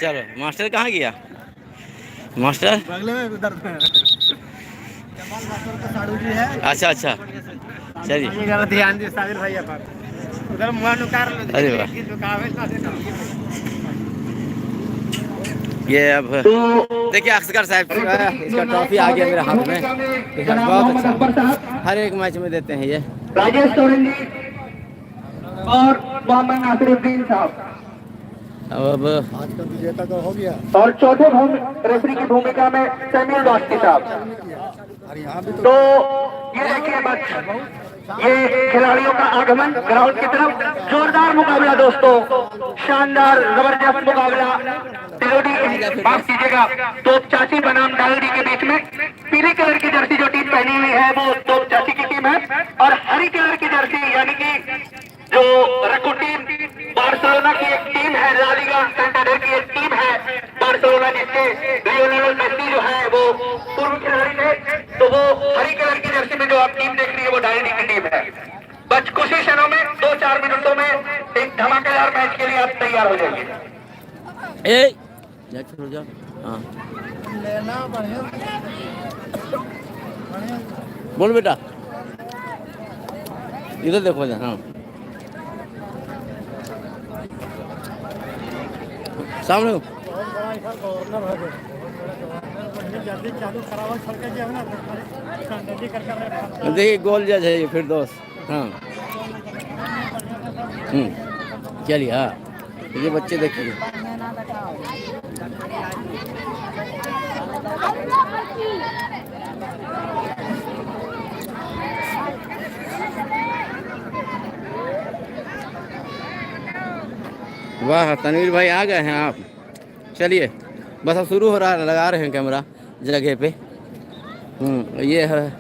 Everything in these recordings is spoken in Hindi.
चलो मास्टर कहाँ गया मास्टर? बगले में उधर जमाल मास्टर का साड़ू जी है। अच्छा अच्छा चलिए ध्यान दिए साबिर भैया पर उधर मुँह नुकार लो। अरे वाह ये अब देखिए अक्सर साहब इसका ट्रॉफी आ गया मेरे हाथ में। बहुत अच्छा हर एक मैच में देते हैं ये राजेश सोरेन जी और मोहम्मद नासिरुद्दीन साहब। अब आज का विजेता तो हो गया और चौथे रेफरी की भूमिका में सैमुअल वास्की साहब। और यहाँ भी तो ये देखिए बस ये खिलाड़ियों का आगमन ग्राउंड की तरफ। जोरदार मुकाबला दोस्तों, शानदार जबरदस्त मुकाबला। तिलोडी माफ कीजिएगा तोप चाची बनाम डालडी के बीच में। पीले कलर की जर्सी जो टीम पहनी हुई है वो तोप चाची की टीम है और हरी कलर की जर्सी यानी कि जो रखू टीम बार्सिलोना की एक टीम है, ला लीगा संतांडर की एक टीम है बार्सिलोना, जिसके लियोनेल मेसी जो है वो पूर्व खिलाड़ी थे। तो वो हरी कलर की जर्सी में जो आप टीम देख रही है वो डायरी की टीम है। बस कुछ ही क्षणों में 2-4 मिनटों में एक धमाकेदार मैच के लिए आप तैयार हो जाएंगे। हाँ लेना बढ़िया बोल बेटा इधर देखो जा। हाँ सामने गवर्नर है जल्दी चालू करावा छोड़ के जो है ना जल्दी कर देखिए गोल जज है ये फिर दोस्त। हाँ चलिए हाँ ये बच्चे देखिए वाह तनवीर भाई आ गए हैं आप। चलिए बस अब शुरू हो रहा है, लगा रहे हैं कैमरा जगह पे। ये है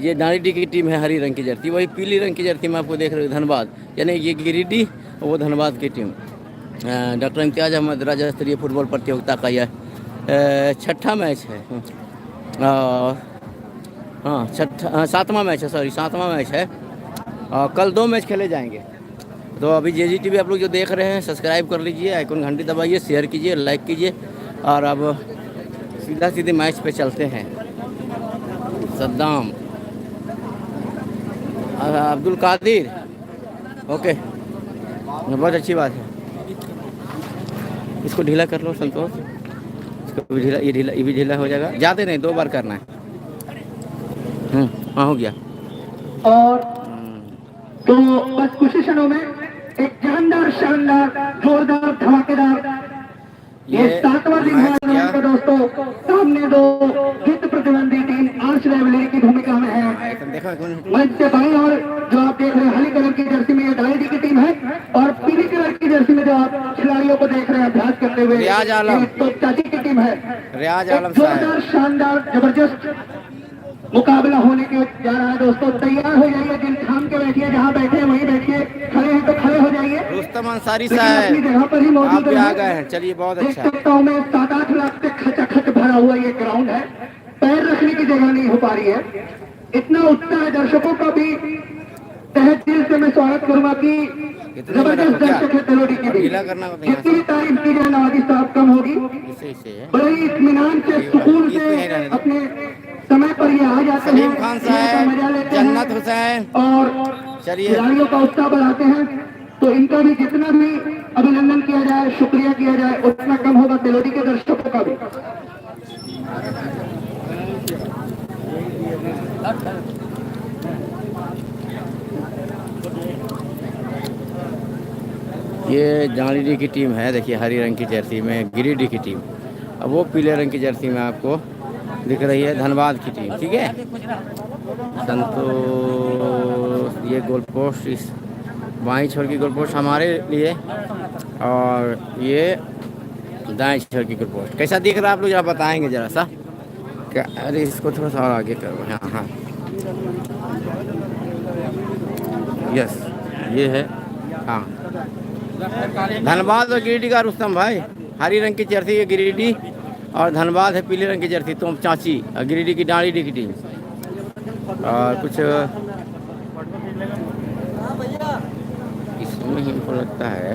ये डांडी की टीम है हरी रंग की जर्सी, वही पीली रंग की जर्सी में आपको देख रहे हो धनबाद, यानी ये गिरिडीह और वो धनबाद की टीम। डॉक्टर इम्तियाज़ अहमद राज्य स्तरीय फुटबॉल प्रतियोगिता का यह छठा मैच है। हाँ सातवां मैच है, सॉरी सातवां मैच है। कल 2 मैच खेले जाएंगे। तो अभी JGTV आप लोग जो देख रहे हैं सब्सक्राइब कर लीजिए, आइकन घंटी दबाइए, शेयर कीजिए, लाइक कीजिए। और अब सीधा सीधे मैच पे चलते हैं। सद्दाम अब्दुल कादिर ओके बहुत अच्छी बात है। इसको ढीला कर लो संतोष, इसको भी ढीला, ये भी ढीला हो जाएगा। ज़्यादा नहीं 2 बार करना है। हाँ हो गया। और तो बस कुछ ही क्षणों में एक जानदार शानदार जोरदार धमाकेदार ये 7वां दिन है का दोस्तों। सामने 2 हित प्रतिद्वंदी टीम आर्च राइवलरी की भूमिका में है। मंच से बाईं और जो आप देख रहे हैं हरी कलर की जर्सी में ये डायरी की टीम है और पीली कलर की जर्सी में जो आप खिलाड़ियों को देख रहे हैं अभ्यास करते हुए रियाज आलम तो चाची की टीम है। रियाज आलम जोरदार शानदार जबरदस्त मुकाबला होने के जा रहा है दोस्तों। तैयार हो जाइए, जिन थाम के बैठिए, जहाँ बैठे हैं वहीं बैठिए, खड़े हैं तो खड़े हो जाइए। रुस्तम अंसारी साहब जगह पर ही मौजूद आ गए हैं। चलिए बहुत अच्छा। देख सकता हूँ मैं 7-8 लाख से खचाखच भरा हुआ ये ग्राउंड है, पैर रखने की जगह नहीं हो पा रही है। इतना उत्साह है दर्शकों का भी। तहे दिल से मैं स्वागत करूंगा कि जबरदस्त दर्शक है तिलोडी की भी। जितनी तारीफ की जाए नवाजी साहब कम होगी। बड़े ही इत्मीनान से सुकून से अपने समय पर ये आ जाते हैं, खान साहब, मजा लेते जन्नत हैं हुसैन और चलिए खिलाड़ियों का उत्साह बढ़ाते हैं। तो इनका भी जितना भी अभिनंदन किया जाए, शुक्रिया किया जाए, उतना कम होगा तिलोडी के दर्शकों का भी। ये डांडी की टीम है, देखिए हरी रंग की जर्सी में गिरिडीह की टीम। अब वो पीले रंग की जर्सी में आपको दिख रही है धनबाद की टीम। ठीक है संतोष, ये गोल पोस्ट इस बाईं छोर की गोल पोस्ट हमारे लिए और ये दाएं छोर की गोल पोस्ट। कैसा दिख रहा है आप लोग जरा बताएंगे जरा सा क्या? अरे इसको थोड़ा सा और आगे करो। हाँ हाँ यस ये है। हाँ धनबाद और गिरिडीह का रुस्तम भाई, हरी रंग की जर्सी है गिरिडीह और धनबाद है पीले रंग की जर्सी तो चाची, और गिरिडीह की डांडी की टीम। और कुछ इसमें हमको लगता है